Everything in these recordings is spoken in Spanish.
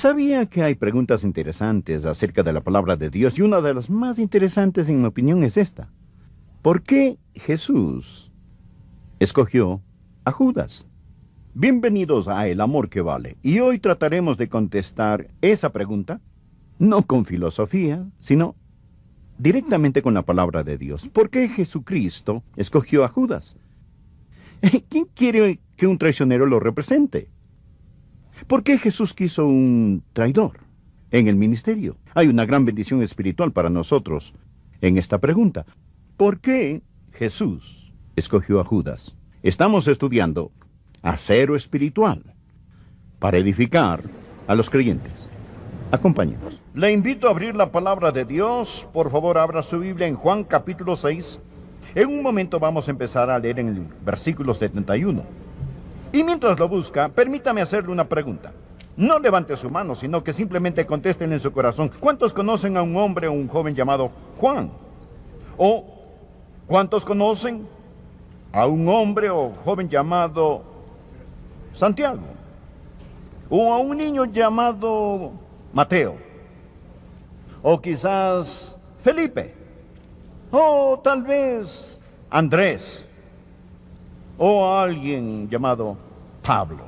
Sabía que hay preguntas interesantes acerca de la palabra de Dios y una de las más interesantes, en mi opinión, es esta. ¿Por qué Jesús escogió a Judas? Bienvenidos a El Amor que Vale, y hoy trataremos de contestar esa pregunta, no con filosofía, sino directamente con la palabra de Dios. ¿Por qué Jesucristo escogió a Judas? ¿Quién quiere que un traicionero lo represente? ¿Por qué Jesús quiso un traidor en el ministerio? Hay una gran bendición espiritual para nosotros en esta pregunta. ¿Por qué Jesús escogió a Judas? Estamos estudiando acero espiritual para edificar a los creyentes. Acompáñenos. Le invito a abrir la palabra de Dios. Por favor, abra su Biblia en Juan capítulo 6. En un momento vamos a empezar a leer en el versículo 71. Y mientras lo busca, permítame hacerle una pregunta. No levante su mano, sino que simplemente contesten en su corazón. ¿Cuántos conocen a un hombre o un joven llamado Juan? ¿O cuántos conocen a un hombre o joven llamado Santiago? ¿O a un niño llamado Mateo? ¿O quizás Felipe? ¿O tal vez Andrés? ¿O a alguien llamado Pablo?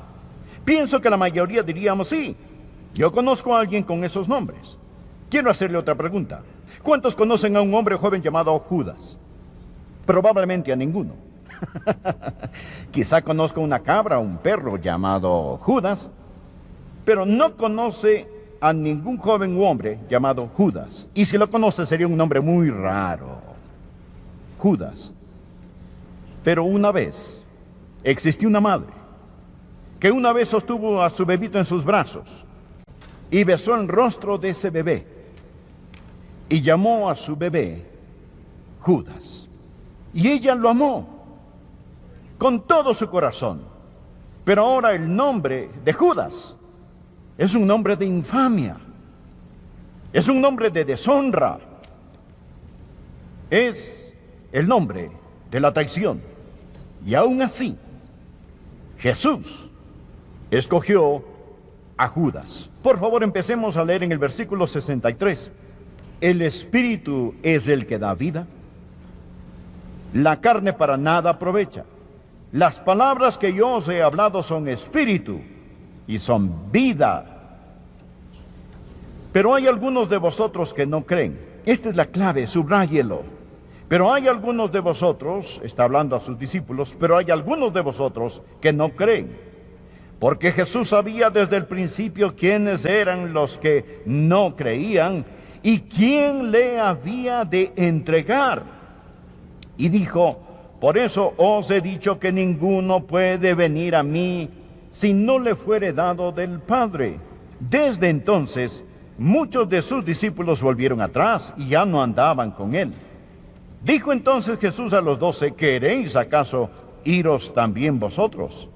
Pienso que la mayoría diríamos sí. Yo conozco a alguien con esos nombres. Quiero hacerle otra pregunta. ¿Cuántos conocen a un hombre joven llamado Judas? Probablemente a ninguno. Quizá conozca una cabra o un perro llamado Judas, pero no conoce a ningún joven u hombre llamado Judas. Y si lo conoce sería un nombre muy raro. Judas. Pero una vez existió una madre que una vez sostuvo a su bebito en sus brazos y besó el rostro de ese bebé y llamó a su bebé Judas. Y ella lo amó con todo su corazón. Pero ahora el nombre de Judas es un nombre de infamia, es un nombre de deshonra, es el nombre de la traición. Y aún así, Jesús escogió a Judas. Por favor, empecemos a leer en el versículo 63. El Espíritu es el que da vida. La carne para nada aprovecha. Las palabras que yo os he hablado son espíritu y son vida. Pero hay algunos de vosotros que no creen. Esta es la clave, subráyelo. Pero hay algunos de vosotros, está hablando a sus discípulos, pero hay algunos de vosotros que no creen. Porque Jesús sabía desde el principio quiénes eran los que no creían y quién le había de entregar. Y dijo: por eso os he dicho que ninguno puede venir a mí si no le fuere dado del Padre. Desde entonces, muchos de sus discípulos volvieron atrás y ya no andaban con él. Dijo entonces Jesús a los 12: ¿queréis acaso iros también vosotros?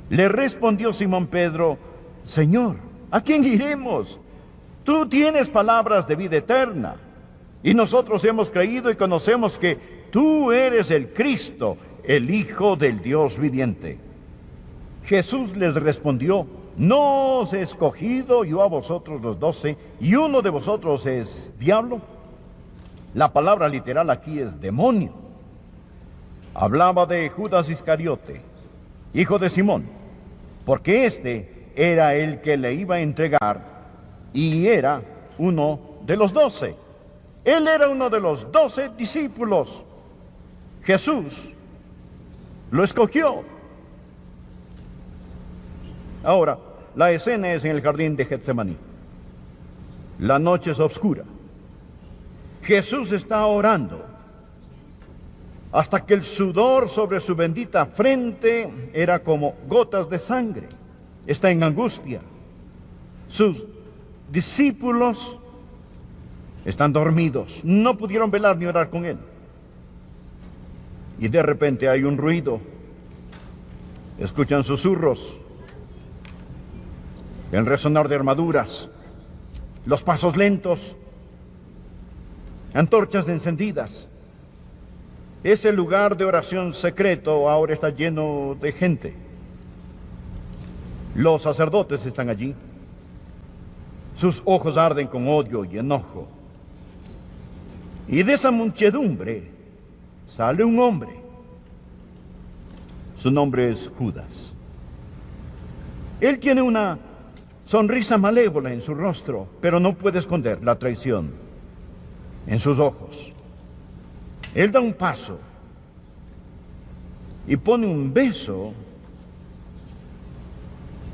Le respondió Simón Pedro: Señor, ¿a quién iremos? Tú tienes palabras de vida eterna, y nosotros hemos creído y conocemos que tú eres el Cristo, el Hijo del Dios viviente. Jesús les respondió: ¿no os he escogido yo a vosotros los 12, y uno de vosotros es diablo? La palabra literal aquí es demonio. Hablaba de Judas Iscariote, hijo de Simón, porque este era el que le iba a entregar y era uno de los 12. Él era uno de los 12 discípulos. Jesús lo escogió. Ahora, la escena es en el jardín de Getsemaní. La noche es oscura. Jesús está orando hasta que el sudor sobre su bendita frente era como gotas de sangre. Está en angustia. Sus discípulos están dormidos, no pudieron velar ni orar con él. Y de repente hay un ruido. Escuchan susurros, el resonar de armaduras, los pasos lentos, antorchas encendidas. Ese lugar de oración secreto ahora está lleno de gente. Los sacerdotes están allí. Sus ojos arden con odio y enojo. Y de esa muchedumbre sale un hombre. Su nombre es Judas. Él tiene una sonrisa malévola en su rostro, pero no puede esconder la traición en sus ojos. Él da un paso y pone un beso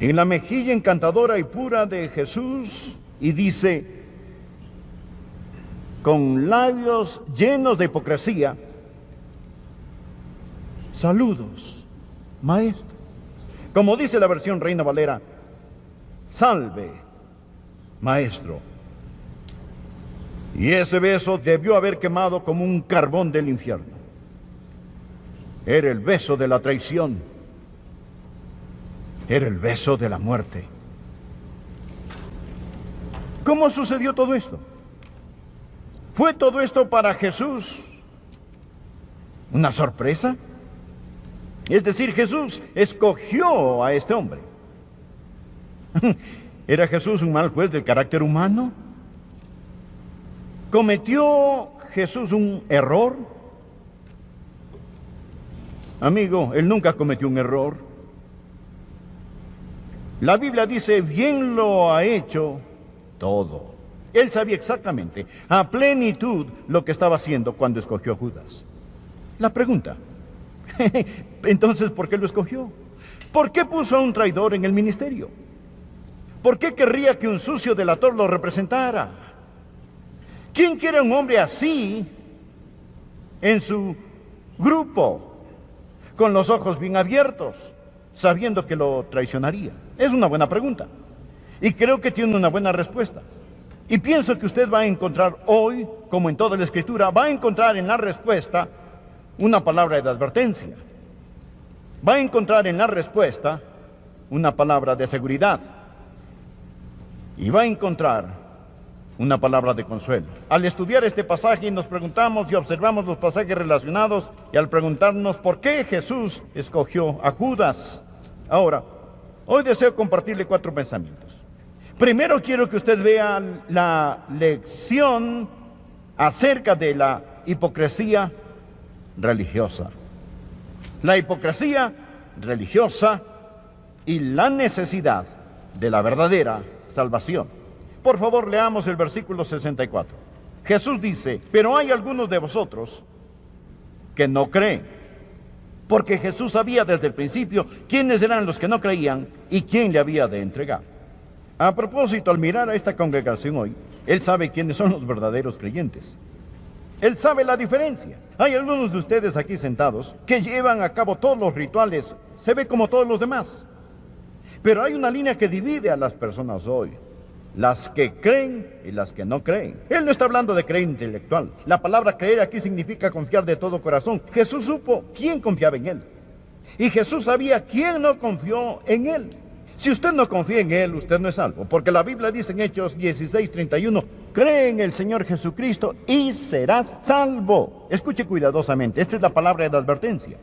en la mejilla encantadora y pura de Jesús y dice, con labios llenos de hipocresía, saludos, maestro. Como dice la versión Reina Valera, salve, maestro. Y ese beso debió haber quemado como un carbón del infierno. Era el beso de la traición. Era el beso de la muerte. ¿Cómo sucedió todo esto? ¿Fue todo esto para Jesús una sorpresa? Es decir, Jesús escogió a este hombre. ¿Era Jesús un mal juez del carácter humano? ¿Cometió Jesús un error? Amigo, él nunca cometió un error. La Biblia dice, bien lo ha hecho todo. Él sabía exactamente, a plenitud, lo que estaba haciendo cuando escogió a Judas. La pregunta, entonces, ¿por qué lo escogió? ¿Por qué puso a un traidor en el ministerio? ¿Por qué querría que un sucio delator lo representara? ¿Quién quiere a un hombre así en su grupo, con los ojos bien abiertos, sabiendo que lo traicionaría? Es una buena pregunta y creo que tiene una buena respuesta. Y pienso que usted va a encontrar hoy, como en toda la Escritura, va a encontrar en la respuesta una palabra de advertencia. Va a encontrar en la respuesta una palabra de seguridad. Y va a encontrar una palabra de consuelo. Al estudiar este pasaje nos preguntamos y observamos los pasajes relacionados y al preguntarnos por qué Jesús escogió a Judas. Ahora, hoy deseo compartirle 4 pensamientos. Primero quiero que usted vea la lección acerca de la hipocresía religiosa. La hipocresía religiosa y la necesidad de la verdadera salvación. Por favor, leamos el versículo 64. Jesús dice, pero hay algunos de vosotros que no creen. Porque Jesús sabía desde el principio quiénes eran los que no creían y quién le había de entregar. A propósito, al mirar a esta congregación hoy, Él sabe quiénes son los verdaderos creyentes. Él sabe la diferencia. Hay algunos de ustedes aquí sentados que llevan a cabo todos los rituales, se ve como todos los demás. Pero hay una línea que divide a las personas hoy. Las que creen y las que no creen. Él no está hablando de creer intelectual. La palabra creer aquí significa confiar de todo corazón. Jesús supo quién confiaba en Él. Y Jesús sabía quién no confió en Él. Si usted no confía en Él, usted no es salvo. Porque la Biblia dice en Hechos 16:31, cree en el Señor Jesucristo y serás salvo. Escuche cuidadosamente, esta es la palabra de advertencia.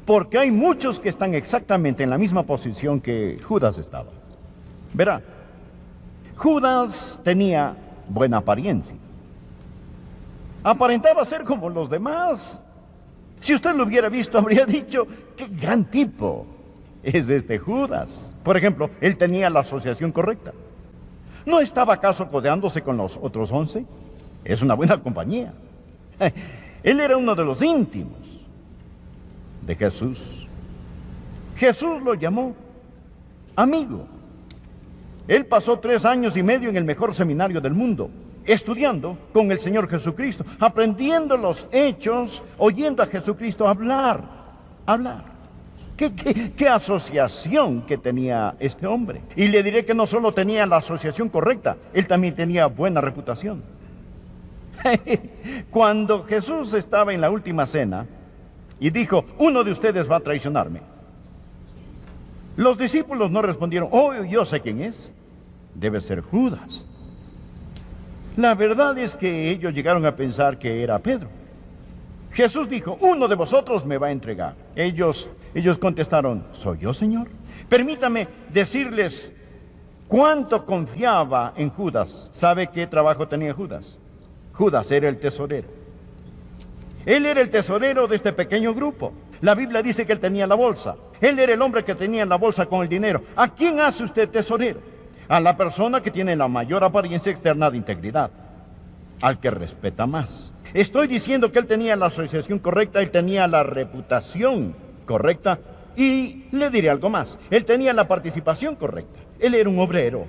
Porque hay muchos que están exactamente en la misma posición que Judas estaba. Verá, Judas tenía buena apariencia. Aparentaba ser como los demás. Si usted lo hubiera visto, habría dicho, qué gran tipo es este Judas. Por ejemplo, él tenía la asociación correcta. ¿No estaba acaso codeándose con los otros 11? Es una buena compañía. Él era uno de los íntimos de Jesús. Jesús lo llamó amigo. Él pasó 3 años y medio en el mejor seminario del mundo, estudiando con el Señor Jesucristo, aprendiendo los hechos, oyendo a Jesucristo hablar. ¿Qué asociación que tenía este hombre? Y le diré que no solo tenía la asociación correcta, él también tenía buena reputación. Cuando Jesús estaba en la última cena y dijo, uno de ustedes va a traicionarme, los discípulos no respondieron, oh, yo sé quién es, debe ser Judas. La verdad es que ellos llegaron a pensar que era Pedro. Jesús dijo, uno de vosotros me va a entregar. Ellos contestaron, ¿soy yo, Señor? Permítame decirles ¿Cuánto confiaba en Judas? ¿Sabe qué trabajo tenía Judas? Judas era el tesorero. Él era el tesorero de este pequeño grupo. La Biblia dice que él tenía la bolsa. Él era el hombre que tenía la bolsa con el dinero. ¿A quién hace usted tesorero? A la persona que tiene la mayor apariencia externa de integridad, al que respeta más. Estoy diciendo que él tenía la asociación correcta, él tenía la reputación correcta, y le diré algo más, él tenía la participación correcta. Él era un obrero.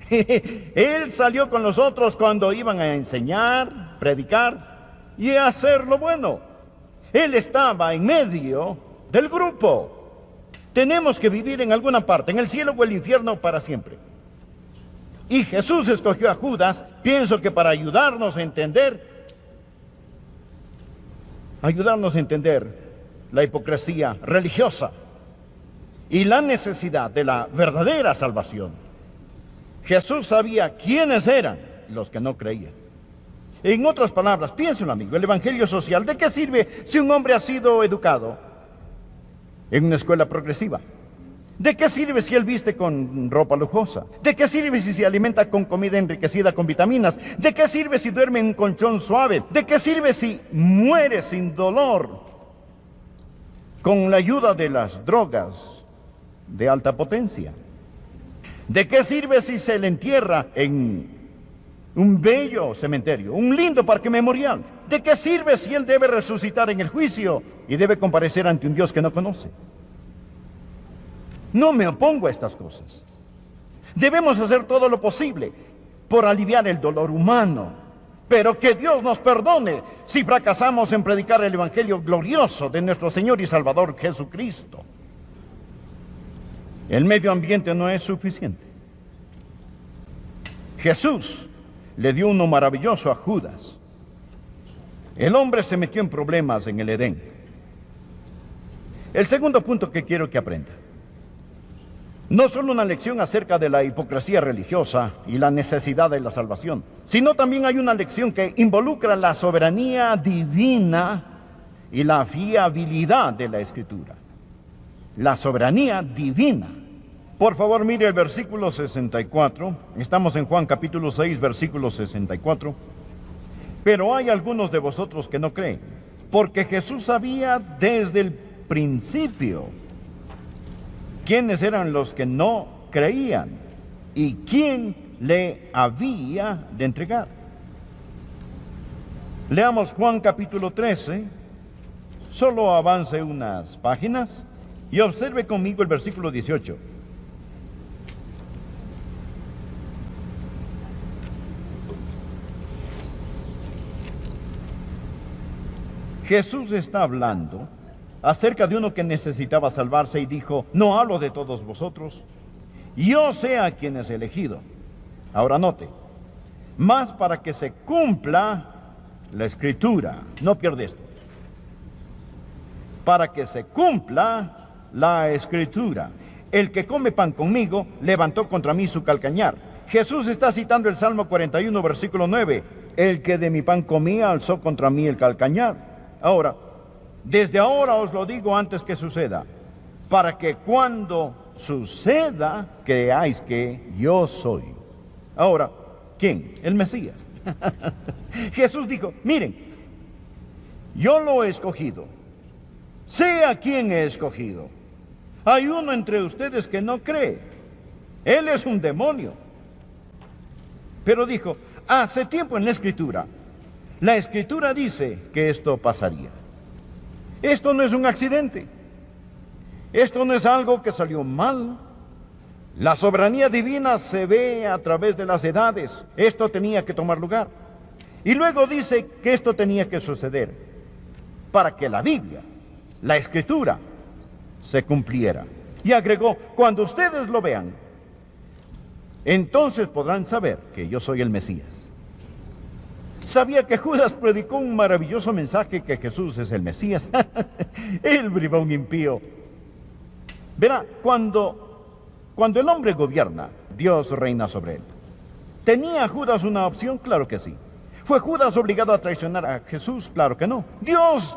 Él salió con los otros cuando iban a enseñar, predicar y hacer lo bueno. Él estaba en medio del grupo. Tenemos que vivir en alguna parte, en el cielo o el infierno para siempre. Y Jesús escogió a Judas, pienso que para ayudarnos a entender la hipocresía religiosa y la necesidad de la verdadera salvación. Jesús sabía quiénes eran los que no creían. En otras palabras, piénselo, amigo, el evangelio social, ¿de qué sirve si un hombre ha sido educado en una escuela progresiva? ¿De qué sirve si él viste con ropa lujosa? ¿De qué sirve si se alimenta con comida enriquecida con vitaminas? ¿De qué sirve si duerme en un colchón suave? ¿De qué sirve si muere sin dolor con la ayuda de las drogas de alta potencia? ¿De qué sirve si se le entierra en un bello cementerio, un lindo parque memorial? ¿De qué sirve si él debe resucitar en el juicio y debe comparecer ante un Dios que no conoce? No me opongo a estas cosas. Debemos hacer todo lo posible por aliviar el dolor humano, pero que Dios nos perdone si fracasamos en predicar el evangelio glorioso de nuestro Señor y Salvador Jesucristo. El medio ambiente no es suficiente. Jesús le dio uno maravilloso a Judas. El hombre se metió en problemas en el Edén. El segundo punto que quiero que aprenda: no solo una lección acerca de la hipocresía religiosa y la necesidad de la salvación, sino también hay una lección que involucra la soberanía divina y la fiabilidad de la Escritura. La soberanía divina. Por favor, mire el versículo 64. Estamos en Juan capítulo 6, versículo 64. Pero hay algunos de vosotros que no creen, porque Jesús sabía desde el principio quiénes eran los que no creían y quién le había de entregar. Leamos Juan capítulo 13, solo avance unas páginas y observe conmigo el versículo 18. Jesús está hablando acerca de uno que necesitaba salvarse y dijo: no hablo de todos vosotros, yo sé a quién es elegido. Ahora note, más para que se cumpla la Escritura, no pierde esto, para que se cumpla la Escritura: el que come pan conmigo levantó contra mí su calcañar. Jesús está citando el Salmo 41, versículo 9, el que de mi pan comía alzó contra mí el calcañar. Ahora, desde ahora os lo digo antes que suceda, para que cuando suceda creáis que yo soy. Ahora, ¿quién? El Mesías. Jesús dijo: miren, yo lo he escogido, sé a quién he escogido. Hay uno entre ustedes que no cree, él es un demonio. Pero dijo: hace tiempo en la Escritura dice que esto pasaría. Esto no es un accidente. Esto no es algo que salió mal. La soberanía divina se ve a través de las edades. Esto tenía que tomar lugar. Y luego dice que esto tenía que suceder para que la Biblia, la Escritura, se cumpliera. Y agregó: cuando ustedes lo vean, entonces podrán saber que yo soy el Mesías. Sabía que Judas predicó un maravilloso mensaje, que Jesús es el Mesías. El bribón impío. Verá, cuando el hombre gobierna, Dios reina sobre él. ¿Tenía Judas una opción? Claro que sí. ¿Fue Judas obligado a traicionar a Jesús? Claro que no. Dios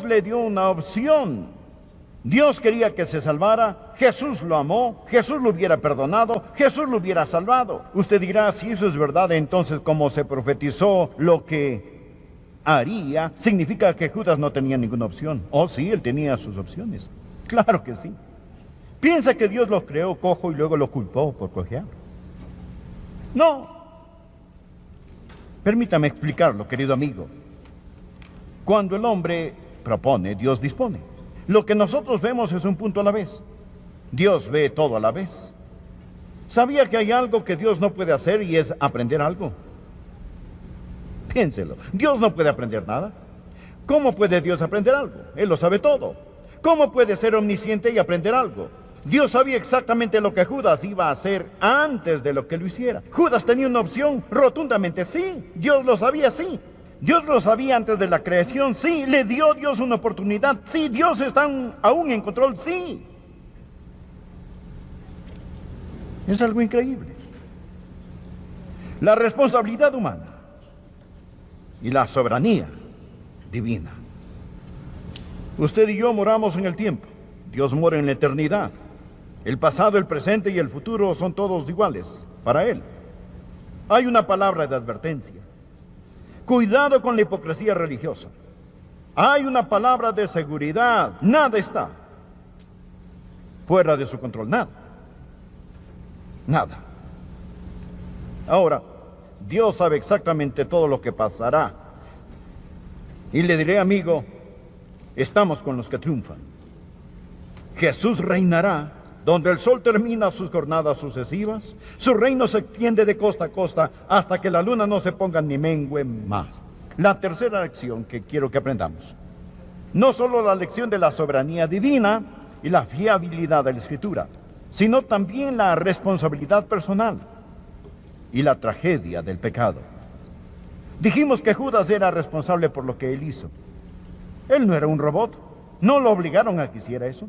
le dio una opción. Dios quería que se salvara, Jesús lo amó, Jesús lo hubiera perdonado, Jesús lo hubiera salvado. Usted dirá, si eso es verdad, entonces como se profetizó lo que haría, significa que Judas no tenía ninguna opción. Oh, sí, él tenía sus opciones. Claro que sí. ¿Piensa que Dios lo creó cojo y luego lo culpó por cojear? No. Permítame explicarlo, querido amigo. Cuando el hombre propone, Dios dispone. Lo que nosotros vemos es un punto a la vez. Dios ve todo a la vez. ¿Sabía que hay algo que Dios no puede hacer y es aprender algo? Piénselo. Dios no puede aprender nada. ¿Cómo puede Dios aprender algo? Él lo sabe todo. ¿Cómo puede ser omnisciente y aprender algo? Dios sabía exactamente lo que Judas iba a hacer antes de lo que lo hiciera. Judas tenía una opción, rotundamente sí. Dios lo sabía, sí. Dios lo sabía antes de la creación, sí. Le dio Dios una oportunidad, sí. Dios está aún en control, sí. Es algo increíble. La responsabilidad humana y la soberanía divina. Usted y yo moramos en el tiempo. Dios mora en la eternidad. El pasado, el presente y el futuro son todos iguales para Él. Hay una palabra de advertencia. Cuidado con la hipocresía religiosa. Hay una palabra de seguridad. Nada está fuera de su control. Nada. Nada. Ahora, Dios sabe exactamente todo lo que pasará. Y le diré, amigo, estamos con los que triunfan. Jesús reinará donde el sol termina sus jornadas sucesivas. Su reino se extiende de costa a costa hasta que la luna no se ponga ni mengüe más. La tercera lección que quiero que aprendamos. No solo la lección de la soberanía divina y la fiabilidad de la Escritura, sino también la responsabilidad personal y la tragedia del pecado. Dijimos que Judas era responsable por lo que él hizo. Él no era un robot. No lo obligaron a que hiciera eso.